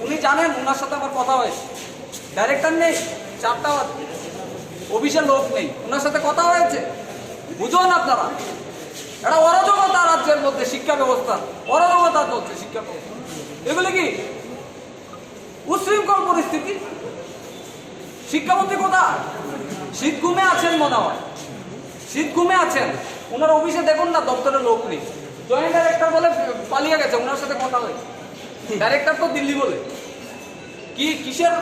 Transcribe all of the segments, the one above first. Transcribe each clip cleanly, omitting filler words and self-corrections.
উনি জানেন, ওনার সাথে আমার কথা হয়েছে। ডাইরেক্টর নেই, 4টা অফিসের লোক নেই, ওনার সাথে কথা হয়েছে। বুঝুন আপনারা, এটা অরাজকতা রাজ্যের মধ্যে, শিক্ষা ব্যবস্থা অরাজকতা চলছে। শিক্ষা ব্যবস্থা এগুলি কি উচ্ছৃঙ্খল পরিস্থিতি। শিক্ষামন্ত্রী কোথায়? শীত ঘুমে আছেন মনে হয়, শীত ঘুমে আছেন। ওনার অফিসে দেখুন না, দপ্তরের লোক নেই। জয়েন্ট ডাইরেক্টর বলে পালিয়ে গেছে, ওনার সাথে কথা হয়েছে। ডাইরেক্টর তো দিল্লি বলে। কিসের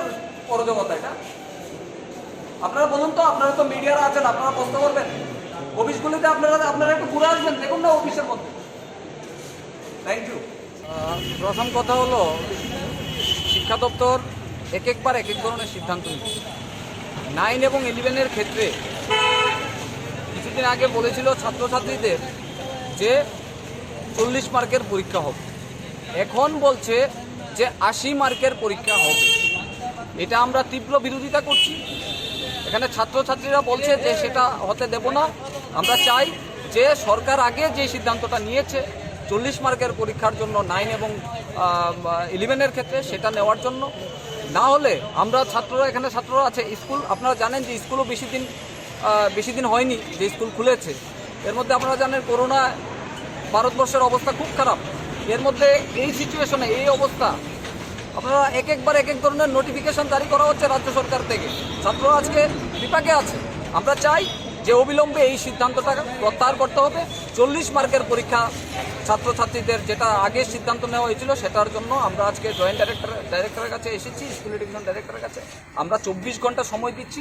অরাজকতা এটা? আপনারা বলুন তো, আপনারা তো মিডিয়ারা আছেন, আপনারা প্রশ্ন করবেন। অফিসগুলিতে আপনারা একটু ঘুরে আসবেন, দেখুন না অফিসের মধ্যে। Thank you. প্রথম কথা হলো, শিক্ষা দপ্তর একবার এক ধরনের সিদ্ধান্ত নিচ্ছে। 9 এবং 11-এর ক্ষেত্রে কিছুদিন আগে বলেছিল ছাত্রছাত্রীদের যে 40 মার্কের পরীক্ষা হবে, এখন বলছে যে 80 মার্কের পরীক্ষা হবে। এটা আমরা তীব্র বিরোধিতা করছি। এখানে ছাত্রছাত্রীরা বলছে যে সেটা হতে দেব না। আমরা চাই যে সরকার আগে যে সিদ্ধান্তটা নিয়েছে 40 মার্কের পরীক্ষার জন্য 9 এবং 11-এর ক্ষেত্রে, সেটা নেওয়ার জন্য। না হলে আমরা এখানে ছাত্ররা আছে, স্কুল আপনারা জানেন যে স্কুলও বেশি দিন হয়নি যে স্কুল খুলেছে। এর মধ্যে আপনারা জানেন করোনা, ভারতবর্ষের অবস্থা খুব খারাপ। এর মধ্যে এই সিচুয়েশনে, এই অবস্থা, আপনারা এক ধরনের নোটিফিকেশন জারি করা হচ্ছে রাজ্য সরকার থেকে। ছাত্ররা আজকে বিপাকে আছে। আমরা চাই যে অবিলম্বে এই সিদ্ধান্তটা প্রত্যাহার করতে হবে। 40 মার্কের পরীক্ষা ছাত্রছাত্রীদের, যেটা আগে সিদ্ধান্ত নেওয়া হয়েছিল, সেটার জন্য আমরা আজকে জয়েন্ট ডাইরেক্টরের কাছে এসেছি, স্কুল এডুকেশন ডাইরেক্টরের কাছে। আমরা 24 ঘন্টা সময় দিচ্ছি।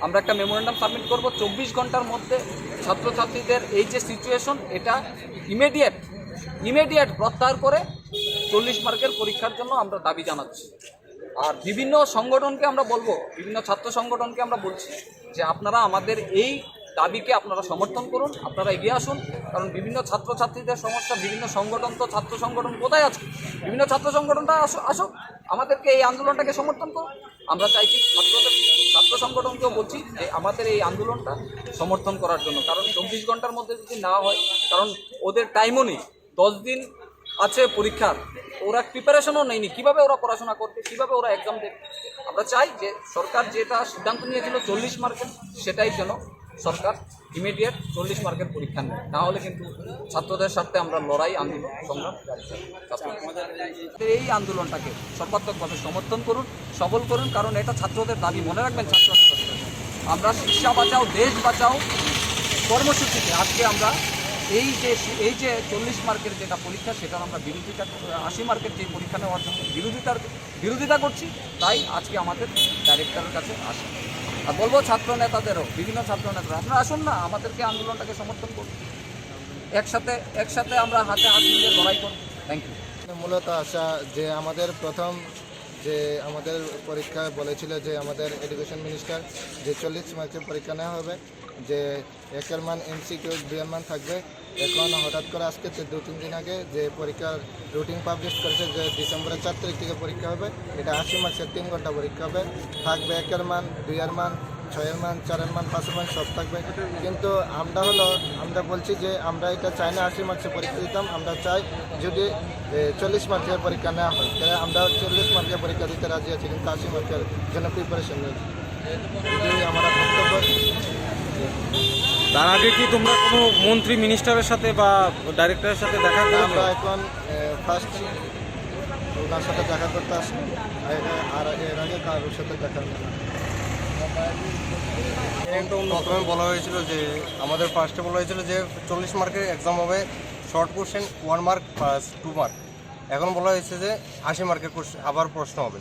আমরা একটা মেমোরেন্ডাম সাবমিট করব। 24 ঘন্টার মধ্যে ছাত্রছাত্রীদের এই যে সিচুয়েশন, এটা ইমিডিয়েট প্রত্যাহার করে 40 মার্কের পরীক্ষার জন্য আমরা দাবি জানাচ্ছি। আর বিভিন্ন সংগঠনকে আমরা বলবো, বিভিন্ন ছাত্র সংগঠনকে আমরা বলছি যে আপনারা আমাদের এই দাবিকে আপনারা সমর্থন করুন, আপনারা এগিয়ে আসুন। কারণ বিভিন্ন ছাত্রছাত্রীদের সমস্যা, বিভিন্ন সংগঠন, তো ছাত্র সংগঠন কোথায় আছে? বিভিন্ন ছাত্র সংগঠনটা আসুক, আমাদেরকে এই আন্দোলনটাকে সমর্থন করুন। আমরা চাইছি ছাত্র সংগঠনকেও বলছি যে আমাদের এই আন্দোলনটা সমর্থন করার জন্য। কারণ 24 ঘন্টার মধ্যে যদি না হয়, কারণ ওদের টাইমও নেই, 10 দিন আছে পরীক্ষার, ওরা প্রিপারেশনও নেয়নি। কীভাবে ওরা পড়াশোনা করবে, কীভাবে ওরা এক্সাম দেবে? আমরা চাই যে সরকার যেটা সিদ্ধান্ত নিয়েছিল 40 মার্কের, সেটাই যেন সরকার ইমিডিয়েট 40 মার্কের পরীক্ষা নেয়। না হলে কিন্তু ছাত্রদের সাথে আমরা লড়াই, আন্দোলন, সংগ্রাম এই আন্দোলনটাকে সর্বাত্মকভাবে সমর্থন করুন, সবল করুন। কারণ এটা ছাত্রদের দাবি, মনে রাখবেন ছাত্রছাত্রীরা। আমরা শিক্ষা বাঁচাও, দেশ বাঁচাও কর্মসূচিতে আজকে আমরা এই যে 40 মার্কের যেটা পরীক্ষা, সেটার আমরা 80 মার্কের যে পরীক্ষা নেওয়ার জন্য বিরোধিতা করছি। তাই আজকে আমাদের ডাইরেক্টরের কাছে আসি। আর বলবো ছাত্র নেতাদেরও, বিভিন্ন ছাত্র নেতারা, আপনারা আসুন না, আমাদেরকে আন্দোলনটাকে সমর্থন করুন। একসাথে আমরা হাতে হাত মিলিয়ে লড়াই করব। Thank you. মূলত আশা যে আমাদের প্রথম যে আমাদের পরীক্ষায় বলেছিল যে আমাদের এডুকেশন মিনিস্টার যে 40 মার্কের পরীক্ষা নেওয়া হবে, যে 1-এর মান MCQ, 2-এর মান থাকবে। এখন হঠাৎ করে আজকে 2-3 দিন আগে যে পরীক্ষার রুটিন পাবলিশ করেছে যে ডিসেম্বরের 4 তারিখ থেকে পরীক্ষা হবে। এটা 80 মার্কের 3 ঘন্টা পরীক্ষা হবে। থাকবে 1-এর মান, 2-এর মান, 6-এর মান, 4-এর মান, 5-এর মান, সব থাকবে। কিন্তু আমরা বলছি যে আমরা এটা চাই না 80 মার্কের পরীক্ষা দিতাম। আমরা চাই যদি 40 মার্কের পরীক্ষা নেওয়া হয়, তাহলে আমরা 40 মার্কের পরীক্ষা দিতে রাজি আছি, কিন্তু 80 মার্কের জন্য প্রিপারেশন নিয়েছি। এটাই আমরা বক্তব্য। তার আগে কি তোমরা কোনো মন্ত্রী, মিনিস্টারের সাথে বা ডাইরেক্টরের সাথে দেখা করবে? আমরা এখন ফার্স্ট ওনার সাথে দেখা করতে আসি, আর এর আগে কারোর সাথে দেখা নেই। প্রথমে বলা হয়েছিল যে আমাদের ফার্স্টে বলা হয়েছিল যে 40 মার্কের এক্সাম হবে, short question 1 mark plus 2 mark. এখন বলা হয়েছে যে 80 মার্কের আবার প্রশ্ন হবে,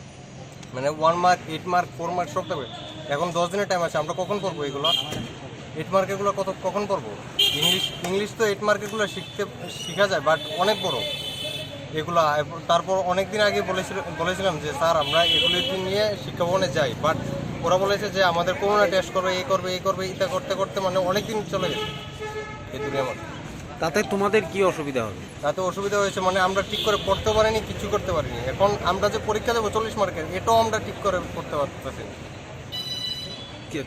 মানে 1 মার্ক, 8 মার্ক, 4 মার্ক সব থাকবে। এখন 10 দিনের টাইম আছে, আমরা কখন করবো এগুলো? 8 মার্কেরগুলো কখন করবো? ইংলিশ তো 8 মার্কেরগুলো শেখা যায়, বাট অনেক বড় এগুলো। তারপর অনেক দিন আগে বলেছিলাম যে স্যার আমরা এগুলো নিয়ে শিক্ষা ভবনে যাই, বাট ওরা বলেছে যে আমাদের করোনা টেস্ট করবে, এই করবে, এটা করতে করতে মানে অনেক দিন চলে গেছে এই দুনিয়ার মধ্যে। তাতে তোমাদের কি অসুবিধা হবে? তাতে অসুবিধা হয়েছে, মানে আমরা ঠিক করে পড়তে পারিনি, কিছু করতে পারিনি। এখন আমরা যে পরীক্ষা দেবো 40 মার্কের, এটাও আমরা ঠিক করে পড়তে পারতেছি।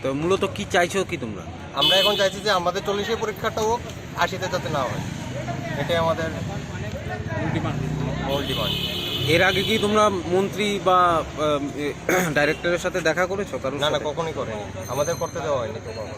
তো মূলত কি চাইছো কি তোমরা? আমরা এখন চাইছি যে আমাদের 40-এর পরীক্ষাটা হোক, 80-তে যাতে না হয়, এটাই আমাদের মূল ডিমান্ড। এর আগে কি তোমরা মন্ত্রী বা ডাইরেক্টরের সাথে দেখা করেছো? কারণ না না, কখনই করেনি, আমাদের করতে দেওয়া হয়নি তো কখনো।